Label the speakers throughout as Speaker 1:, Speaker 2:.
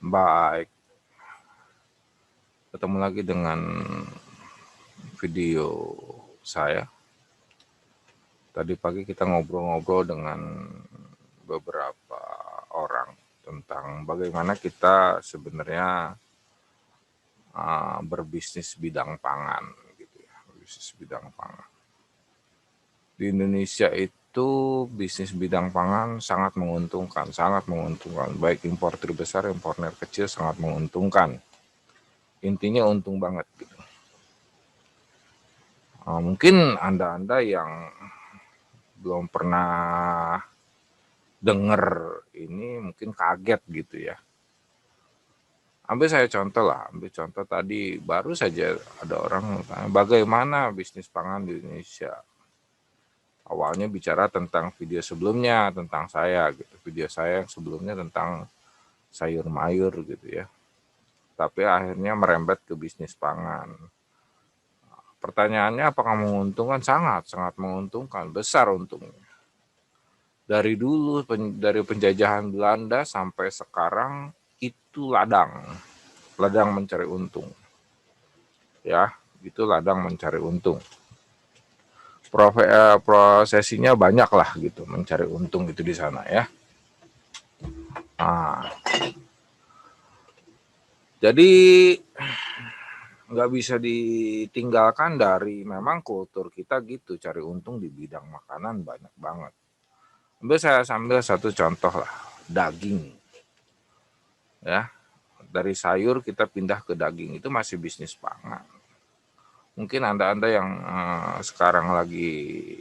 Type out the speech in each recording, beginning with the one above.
Speaker 1: Baik, ketemu lagi dengan video saya. Tadi pagi kita ngobrol-ngobrol dengan beberapa orang tentang bagaimana kita sebenarnya berbisnis bidang pangan, gitu ya, bisnis bidang pangan. Di Indonesia itu bisnis bidang pangan sangat menguntungkan, baik importer besar, importer kecil sangat menguntungkan. Intinya untung banget gitu. Mungkin Anda yang belum pernah denger ini mungkin kaget gitu ya. Ambil contoh tadi baru saja ada orang tanya, bagaimana bisnis pangan di Indonesia. Awalnya bicara tentang video sebelumnya, tentang saya gitu. Video saya yang sebelumnya tentang sayur mayur gitu ya. Tapi akhirnya merembet ke bisnis pangan. Pertanyaannya apakah menguntungkan? Sangat menguntungkan, besar untungnya. Dari dulu, dari penjajahan Belanda sampai sekarang itu ladang mencari untung. Ya, itu ladang mencari untung. Prosesinya banyak lah gitu, mencari untung itu di sana ya. Nah, jadi nggak bisa ditinggalkan dari memang kultur kita gitu, cari untung di bidang makanan banyak banget. Saya sambil satu contoh lah, daging. Ya, dari sayur kita pindah ke daging, itu masih bisnis pangan. Mungkin Anda yang sekarang lagi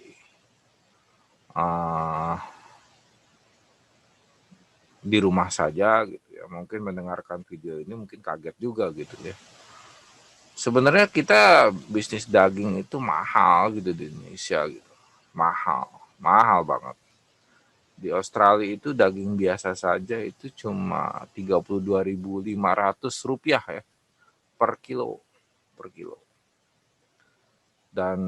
Speaker 1: di rumah saja gitu ya, mungkin mendengarkan video ini mungkin kaget juga gitu ya. Sebenarnya kita bisnis daging itu mahal gitu di Indonesia gitu. Mahal banget. Di Australia itu daging biasa saja itu cuma Rp32.500 ya per kilo. Dan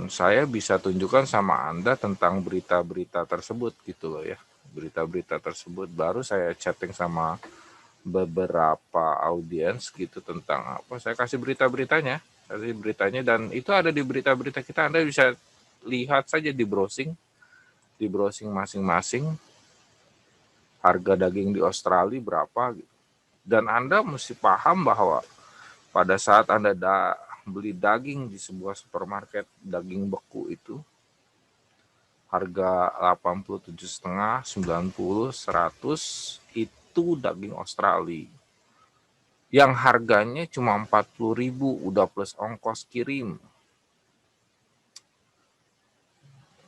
Speaker 1: saya bisa tunjukkan sama Anda tentang berita-berita tersebut gitu loh ya. Berita-berita tersebut baru saya chatting sama beberapa audiens gitu tentang apa. Saya kasih berita-beritanya, dan itu ada di berita-berita kita. Anda bisa lihat saja di browsing masing-masing harga daging di Australia berapa gitu. Dan Anda mesti paham bahwa pada saat Anda beli daging di sebuah supermarket, daging beku itu harga 87,5, 90, 100 itu daging Australia. Yang harganya cuma 40.000 udah plus ongkos kirim.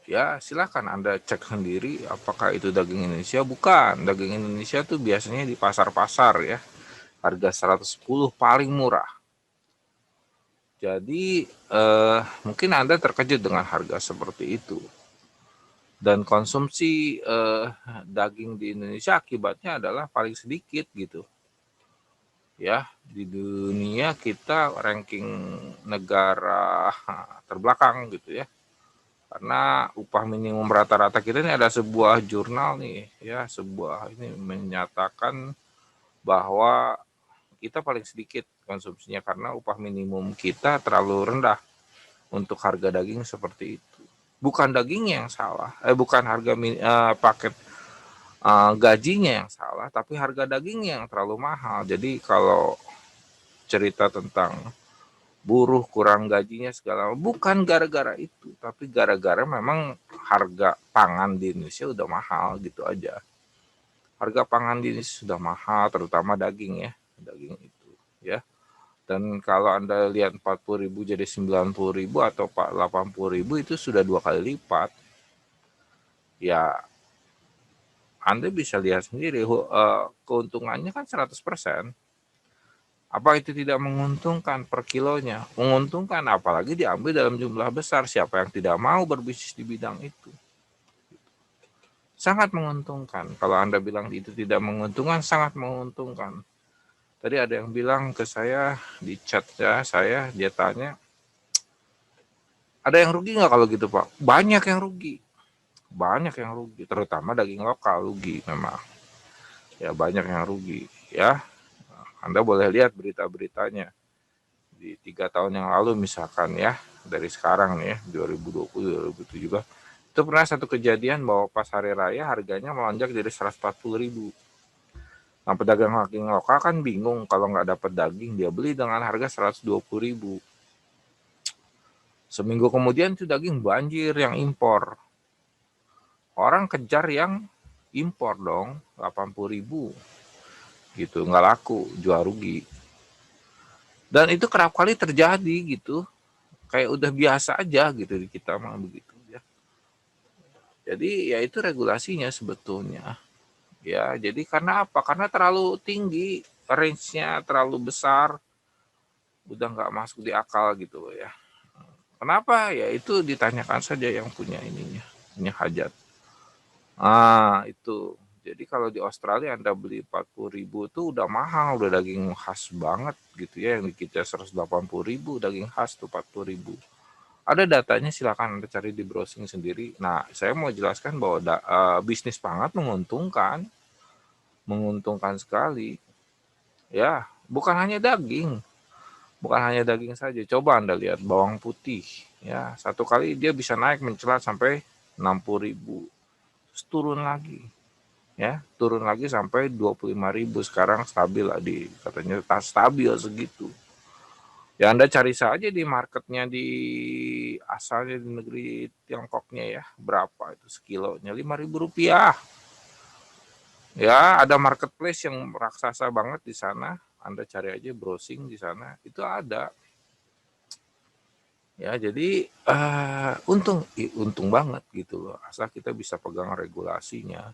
Speaker 1: Ya, silakan Anda cek sendiri apakah itu daging Indonesia. Bukan, daging Indonesia tuh biasanya di pasar-pasar ya. Harga 110 paling murah. Jadi mungkin Anda terkejut dengan harga seperti itu. Dan konsumsi daging di Indonesia akibatnya adalah paling sedikit gitu. Ya, di dunia kita ranking negara terbelakang gitu ya. Karena upah minimum rata-rata kita ini ada sebuah jurnal nih ya, ini menyatakan bahwa kita paling sedikit konsumsinya karena upah minimum kita terlalu rendah untuk harga daging seperti itu. Bukan dagingnya yang salah, bukan harga paket gajinya yang salah, tapi harga dagingnya yang terlalu mahal. Jadi kalau cerita tentang buruh kurang gajinya segala, bukan gara-gara itu, tapi gara-gara memang harga pangan di Indonesia udah mahal gitu aja. Harga pangan di Indonesia sudah mahal, terutama daging ya, daging itu ya. Dan kalau Anda lihat 40.000 jadi 90.000 atau 80.000 itu sudah 2 kali lipat. Ya, Anda bisa lihat sendiri keuntungannya kan 100%. Apa itu tidak menguntungkan per kilonya? Menguntungkan, apalagi diambil dalam jumlah besar. Siapa yang tidak mau berbisnis di bidang itu? Sangat menguntungkan. Kalau Anda bilang itu tidak menguntungkan, sangat menguntungkan. Tadi ada yang bilang ke saya di chatnya saya, dia tanya, ada yang rugi nggak kalau gitu Pak? Banyak yang rugi, terutama daging lokal rugi memang. Ya banyak yang rugi ya. Anda boleh lihat berita-beritanya di 3 tahun yang lalu misalkan ya, dari sekarang nih ya 2020 2017 itu pernah satu kejadian bahwa pas hari raya harganya melonjak dari 140.000. Nah, pedagang daging lokal kan bingung kalau nggak dapat daging, dia beli dengan harga 120.000. Seminggu kemudian itu daging banjir yang impor. Orang kejar yang impor dong, 80.000 gitu, nggak laku, jual rugi. Dan itu kerap kali terjadi gitu, kayak udah biasa aja gitu di kita mah begitu ya. Jadi ya itu regulasinya sebetulnya. Ya, jadi karena apa? Karena terlalu tinggi, range-nya terlalu besar, udah nggak masuk di akal gitu ya. Kenapa? Ya itu ditanyakan saja yang punya ininya, punya hajat. Itu. Jadi kalau di Australia Anda beli 40.000 tuh udah mahal, udah daging khas banget gitu ya. Yang di kita 180.000 daging khas tuh 40.000. Ada datanya, silakan Anda cari di browsing sendiri. Nah, saya mau jelaskan bahwa bisnis pangan menguntungkan sekali. Ya, bukan hanya daging, bukan hanya daging saja. Coba Anda lihat bawang putih, ya satu kali dia bisa naik mencelat sampai 60.000, terus turun lagi, ya turun lagi sampai 25.000. Sekarang stabil lah, di katanya stabil segitu. Ya Anda cari saja di marketnya, di asalnya di negeri Tiongkoknya ya, berapa itu sekilonya, 5.000 rupiah. Ya ada marketplace yang raksasa banget di sana. Anda cari aja browsing di sana, itu ada. Ya jadi untung banget gitu loh, asal kita bisa pegang regulasinya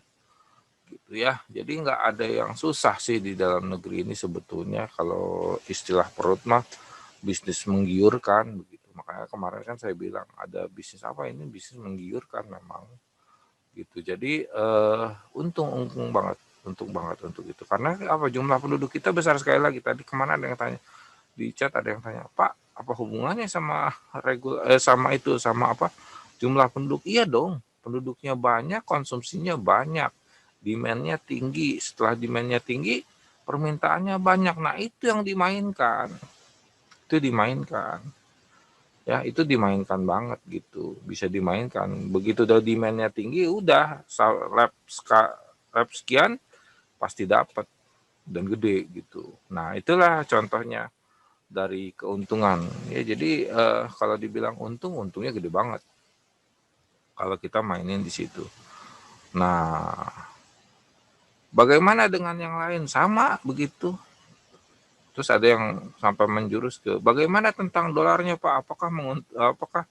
Speaker 1: gitu ya. Jadi nggak ada yang susah sih di dalam negeri ini sebetulnya. Kalau istilah perut mah bisnis menggiurkan begitu. Makanya kemarin kan saya bilang ada bisnis apa ini, bisnis menggiurkan memang gitu. Jadi untung banget untuk itu. Karena apa, jumlah penduduk kita besar sekali lagi. Tadi kemana ada yang tanya di chat, ada yang tanya, Pak, apa hubungannya sama sama itu, sama apa, jumlah penduduk? Iya dong, penduduknya banyak, konsumsinya banyak, demandnya tinggi. Setelah demandnya tinggi, permintaannya banyak. Nah itu yang dimainkan, ya itu dimainkan banget gitu, bisa dimainkan. Begitu udah demandnya tinggi, udah lab sekian pasti dapat dan gede gitu. Nah itulah contohnya dari keuntungan ya. Jadi kalau dibilang untungnya gede banget kalau kita mainin di situ. Nah, bagaimana dengan yang lain? Sama begitu. Terus ada yang sampai menjurus ke bagaimana tentang dolarnya Pak? Apakah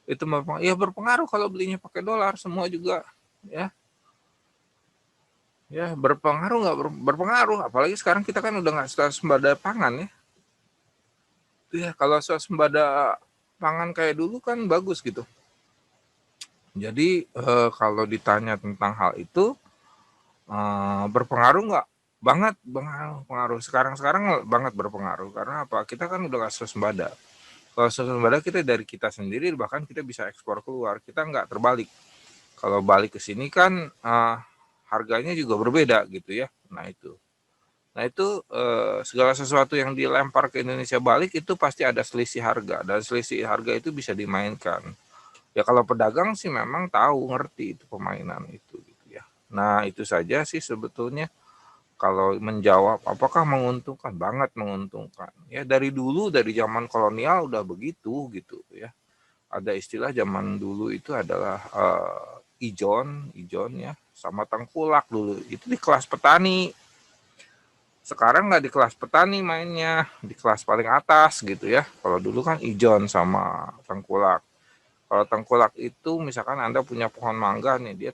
Speaker 1: itu berpengaruh? Ya berpengaruh kalau belinya pakai dolar semua juga ya. Ya berpengaruh nggak berpengaruh? Apalagi sekarang kita kan udah nggak swasembada pangan ya. Ya kalau swasembada pangan kayak dulu kan bagus gitu. Jadi kalau ditanya tentang hal itu berpengaruh nggak? Banget pengaruh. Sekarang banget berpengaruh. Karena apa? Kita kan udah nggak swasembada. Kalau swasembada kita dari kita sendiri, bahkan kita bisa ekspor keluar. Kita nggak terbalik. Kalau balik ke sini kan harganya juga berbeda gitu ya. Nah itu segala sesuatu yang dilempar ke Indonesia balik itu pasti ada selisih harga. Dan selisih harga itu bisa dimainkan. Ya kalau pedagang sih memang tahu, ngerti itu permainan itu gitu ya. Nah itu saja sih sebetulnya. Kalau menjawab apakah menguntungkan, banget menguntungkan. Ya dari dulu, dari zaman kolonial udah begitu gitu ya. Ada istilah zaman dulu itu adalah ijon ya, sama tengkulak dulu. Itu di kelas petani. Sekarang nggak di kelas petani mainnya, di kelas paling atas gitu ya. Kalau dulu kan ijon sama tengkulak. Kalau tengkulak itu misalkan Anda punya pohon mangga nih, dia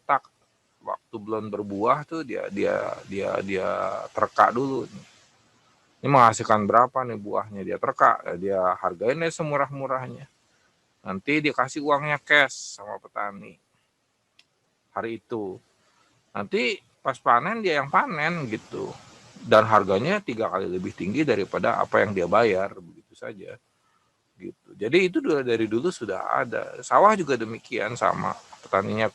Speaker 1: waktu belum berbuah tuh dia terka dulu. Ini menghasilkan berapa nih buahnya, dia terka, dia hargain deh semurah-murahnya. Nanti dikasih uangnya cash sama petani hari itu. Nanti pas panen dia yang panen gitu. Dan harganya 3 kali lebih tinggi daripada apa yang dia bayar, begitu saja. Gitu. Jadi itu dari dulu sudah ada. Sawah juga demikian, sama. Petaninya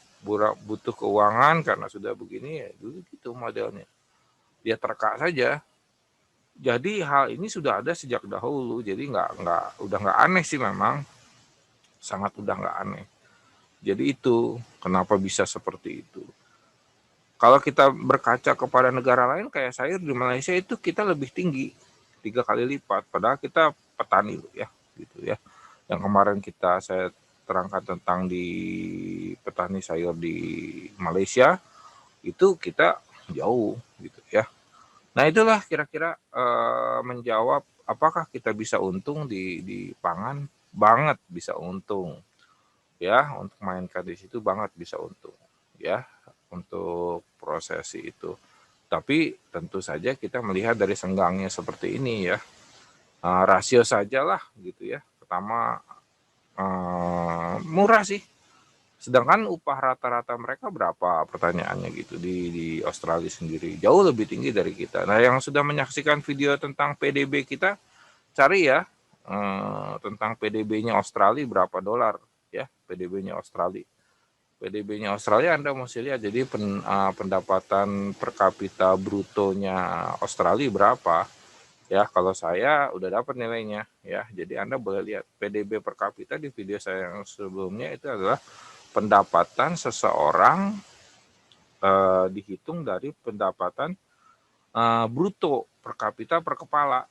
Speaker 1: butuh keuangan karena sudah begini ya, dulu gitu modelnya. Dia terka saja. Jadi hal ini sudah ada sejak dahulu, jadi udah nggak aneh sih memang, sangat udah nggak aneh. Jadi itu kenapa bisa seperti itu. Kalau kita berkaca kepada negara lain kayak sayur di Malaysia itu kita lebih tinggi 3 kali lipat, padahal kita petani ya, gitu ya. Yang kemarin saya terangkan tentang di petani sayur di Malaysia itu kita jauh gitu ya. Nah itulah kira-kira menjawab apakah kita bisa untung di pangan, banget bisa untung ya, untuk mainkan di situ banget bisa untung ya, untuk prosesi itu. Tapi tentu saja kita melihat dari senggangnya seperti ini ya. Rasio sajalah gitu ya. Pertama murah sih. Sedangkan upah rata-rata mereka berapa pertanyaannya gitu di Australia sendiri. Jauh lebih tinggi dari kita. Nah yang sudah menyaksikan video tentang PDB kita, cari ya tentang PDB-nya Australia berapa dolar ya, PDB-nya Australia. PDB-nya Australia Anda mesti lihat, jadi pendapatan per kapita brutonya Australia berapa ya. Kalau saya udah dapat nilainya ya, jadi Anda boleh lihat PDB per kapita di video saya yang sebelumnya. Itu adalah pendapatan seseorang dihitung dari pendapatan bruto per kapita per kepala.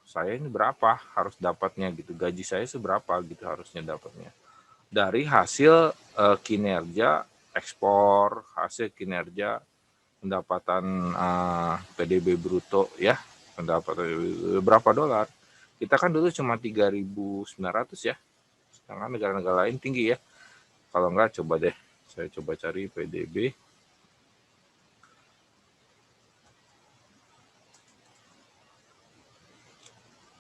Speaker 1: Saya ini berapa harus dapatnya gitu, gaji saya seberapa gitu harusnya dapatnya dari hasil kinerja ekspor, hasil kinerja pendapatan PDB bruto ya, pendapatan berapa dolar. Kita kan dulu cuma 3.900 ya, sedangkan negara-negara lain tinggi ya. Kalau enggak coba deh, saya coba cari PDB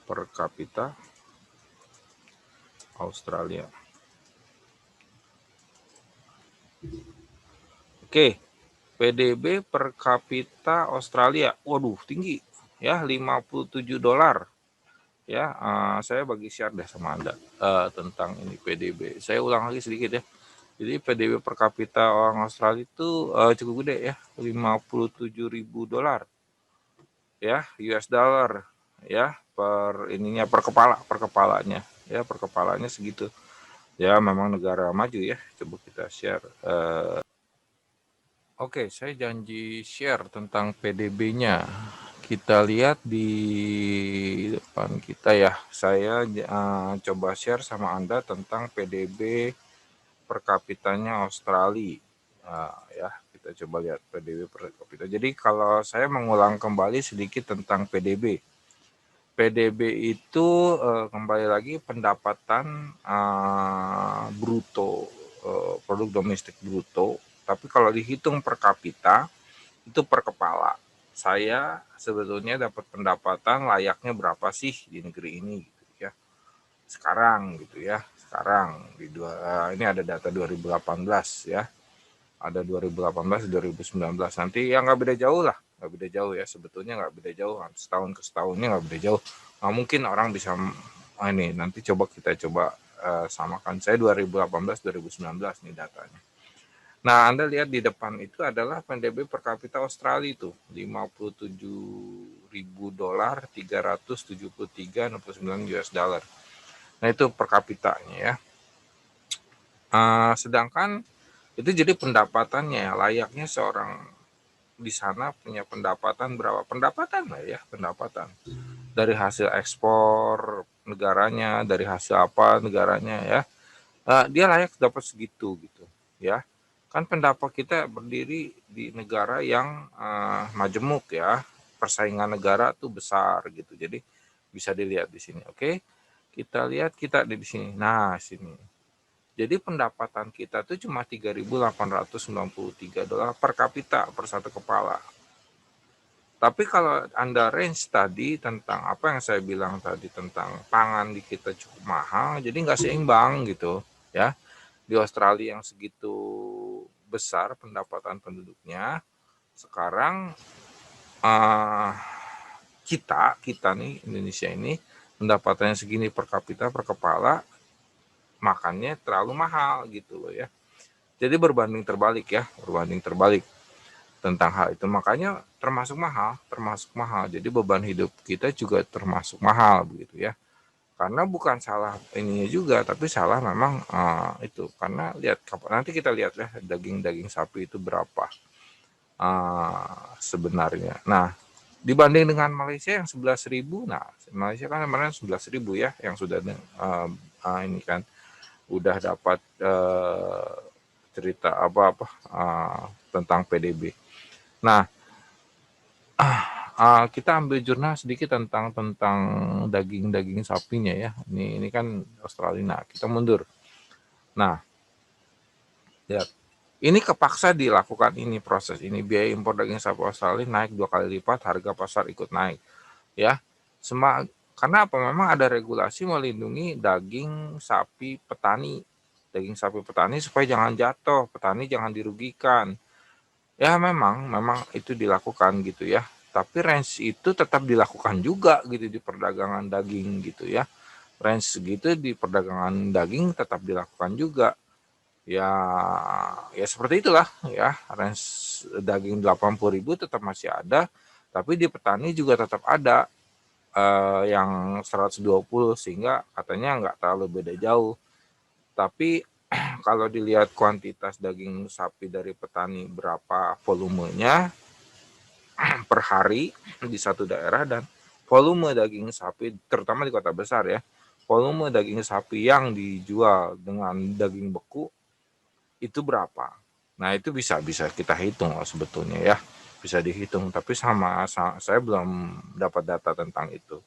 Speaker 1: per kapita Australia. Oke, PDB per kapita Australia, waduh tinggi ya, 57 dolar ya. Saya bagi share deh sama Anda tentang ini PDB. Saya ulang lagi sedikit ya. Jadi PDB per kapita orang Australia itu cukup gede ya, 57.000 dolar ya, US dollar ya, per ininya per kepalanya ya, per kepalanya segitu. Ya memang negara maju ya. Coba kita share. Oke, saya janji share tentang PDB-nya. Kita lihat di depan kita ya. Saya coba share sama Anda tentang PDB per kapitanya Australia. Ya, kita coba lihat PDB per kapita. Jadi kalau saya mengulang kembali sedikit tentang PDB. PDB itu kembali lagi pendapatan bruto, produk domestik bruto. Tapi kalau dihitung per kapita itu per kepala. Saya sebetulnya dapat pendapatan layaknya berapa sih di negeri ini gitu ya. Sekarang gitu ya. Sekarang ini ada data 2018 ya. Ada 2018 2019. Nanti ya nggak beda jauh lah. Nggak beda jauh ya, sebetulnya nggak beda jauh. Setahun ke setahunnya nggak beda jauh. Nah, mungkin orang bisa ini nanti kita coba samakan. Saya 2018 2019 nih datanya. Nah, Anda lihat di depan itu adalah PDB per kapita Australia itu 57.000 dolar, 373,69 US dollar. Nah, itu per kapitanya ya. Sedangkan itu jadi pendapatannya, layaknya seorang di sana punya pendapatan berapa? Pendapatan lah ya, pendapatan. Dari hasil ekspor negaranya, dari hasil apa negaranya ya. Dia layak dapat segitu gitu ya. Kan pendapat kita berdiri di negara yang majemuk ya, persaingan negara tuh besar gitu. Jadi bisa dilihat di sini. Oke, kita lihat kita di sini. Nah sini. Jadi pendapatan kita tuh cuma 3.893 dolar per kapita per satu kepala. Tapi kalau Anda range tadi tentang apa yang saya bilang tadi tentang pangan di kita cukup mahal, jadi nggak seimbang gitu ya. Di Australia yang segitu besar pendapatan penduduknya, sekarang uh, kita nih Indonesia ini pendapatannya segini per kapita per kepala, makannya terlalu mahal gitu loh ya. Jadi berbanding terbalik ya, berbanding terbalik. tentang hal itu. Makanya termasuk mahal. Jadi beban hidup kita juga termasuk mahal begitu ya. Karena bukan salah ininya juga, tapi salah memang itu. Karena lihat nanti kita lihat ya daging sapi itu berapa sebenarnya. Nah, dibanding dengan Malaysia yang 11.000, nah Malaysia kan kemarin 11.000 ya yang sudah ini kan udah dapat cerita apa-apa tentang PDB. Nah, kita ambil jurnal sedikit tentang daging sapinya ya. Ini kan Australia. Nah, kita mundur. Nah, lihat. Ini kepaksa dilakukan ini proses ini, biaya impor daging sapi Australia naik 2 kali lipat, harga pasar ikut naik. Ya. Karena apa? Memang ada regulasi melindungi daging sapi petani. Daging sapi petani supaya jangan jatuh, petani jangan dirugikan. Ya memang itu dilakukan gitu ya. Tapi range itu tetap dilakukan juga gitu di perdagangan daging gitu ya. Range segitu di perdagangan daging tetap dilakukan juga. Ya seperti itulah ya. Range daging 80.000 tetap masih ada, tapi di petani juga tetap ada yang 120 sehingga katanya nggak terlalu beda jauh. Tapi kalau dilihat kuantitas daging sapi dari petani berapa volumenya per hari di satu daerah dan volume daging sapi terutama di kota besar ya, volume daging sapi yang dijual dengan daging beku itu berapa. Nah, itu bisa kita hitung sebetulnya ya. Bisa dihitung, tapi sama saya belum dapat data tentang itu.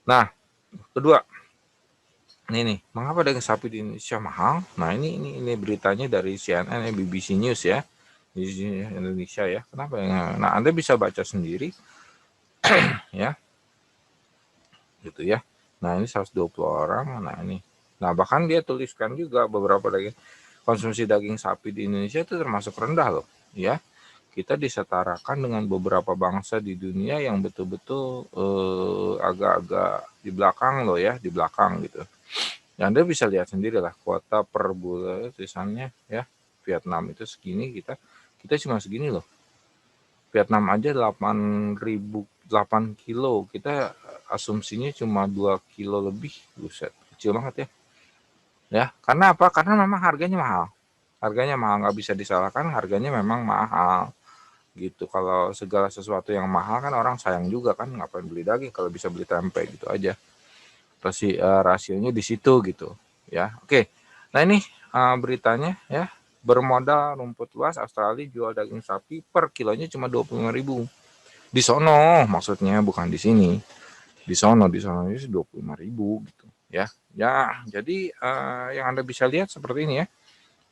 Speaker 1: Nah, kedua, ini nih, mengapa daging sapi di Indonesia mahal? Nah, ini beritanya dari CNN, BBC News ya, di Indonesia ya. Kenapa ya? Nah, Anda bisa baca sendiri, ya, gitu ya. Nah, ini 120 orang. Nah, bahkan dia tuliskan juga beberapa konsumsi daging sapi di Indonesia itu termasuk rendah loh, ya. Kita disetarakan dengan beberapa bangsa di dunia yang betul-betul agak-agak di belakang loh ya, di belakang gitu. Ya, Anda bisa lihat sendiri lah kuota per bulan tulisannya ya. Vietnam itu segini, kita cuma segini loh. Vietnam aja 8 kilo, kita asumsinya cuma 2 kilo lebih, buset, kecil banget ya. Ya, karena apa? Karena memang harganya mahal. Harganya mahal, nggak bisa disalahkan, harganya memang mahal. Gitu. Kalau segala sesuatu yang mahal kan orang sayang juga kan, ngapain beli daging kalau bisa beli tempe gitu aja. Rasionya di situ gitu ya. Oke. Nah, ini beritanya ya. Bermodal rumput luas, Australia jual daging sapi per kilonya cuma 25.000. Di sono maksudnya, bukan di sini. Di sono itu 25.000 gitu ya. Ya, jadi yang Anda bisa lihat seperti ini ya.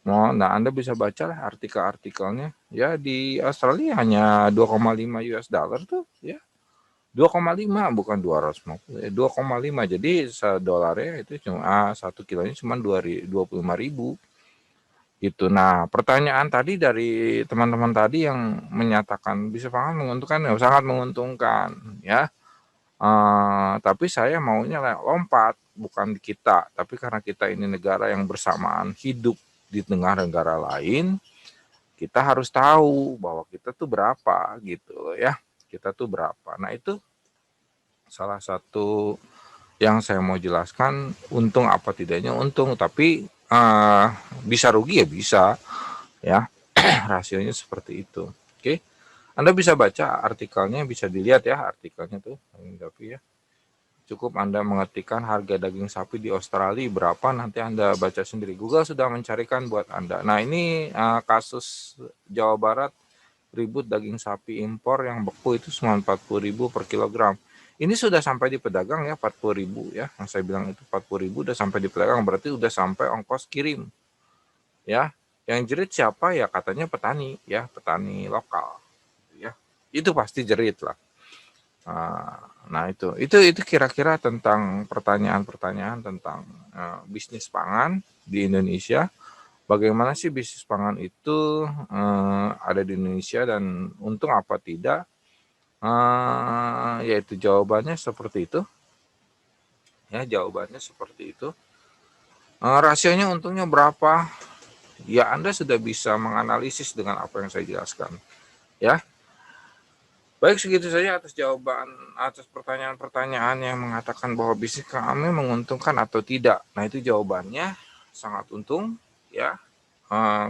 Speaker 1: Nah, Anda bisa baca lah artikel-artikelnya. Ya, di Australia hanya 2,5 US dollar tuh ya. 2,5 bukan 250, 2,5. Jadi $1 itu cuma 1 kilonya cuma 25.000 gitu. Nah, pertanyaan tadi dari teman-teman tadi yang menyatakan bisa sangat menguntungkan, ya sangat menguntungkan ya. Tapi saya maunya lompat, bukan di kita, tapi karena kita ini negara yang bersamaan hidup di negara-negara lain, kita harus tahu bahwa kita tuh berapa gitu ya. Kita tuh berapa. Nah, itu salah satu yang saya mau jelaskan. Untung apa tidaknya untung, tapi bisa rugi ya bisa ya. Rasionya seperti itu. Oke. Anda bisa baca artikelnya, bisa dilihat ya artikelnya tuh. Tapi ya cukup Anda mengetikkan harga daging sapi di Australia berapa, nanti Anda baca sendiri. Google sudah mencarikan buat Anda. Nah, ini kasus Jawa Barat ribut daging sapi impor yang beku itu cuma 40.000 per kilogram. Ini sudah sampai di pedagang ya, 40.000 ya. Yang saya bilang itu 40.000 udah sampai di pedagang, berarti udah sampai ongkos kirim. Ya, yang jerit siapa ya? Katanya petani ya, petani lokal. Ya, itu pasti jerit lah. Nah, itu kira-kira tentang pertanyaan-pertanyaan tentang bisnis pangan di Indonesia. Bagaimana sih bisnis pangan itu ada di Indonesia dan untung apa tidak? Yaitu jawabannya seperti itu. Ya, jawabannya seperti itu. Rasionya untungnya berapa? Ya, Anda sudah bisa menganalisis dengan apa yang saya jelaskan. ya. Baik, segitu saja atas pertanyaan-pertanyaan yang mengatakan bahwa bisnis kami menguntungkan atau tidak. Nah, itu jawabannya sangat untung, ya.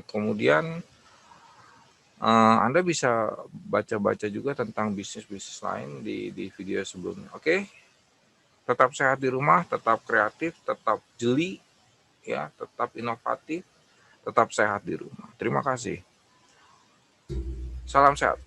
Speaker 1: Kemudian Anda bisa baca-baca juga tentang bisnis-bisnis lain di video sebelumnya. Oke, tetap sehat di rumah, tetap kreatif, tetap jeli, ya, tetap inovatif, tetap sehat di rumah. Terima kasih. Salam sehat.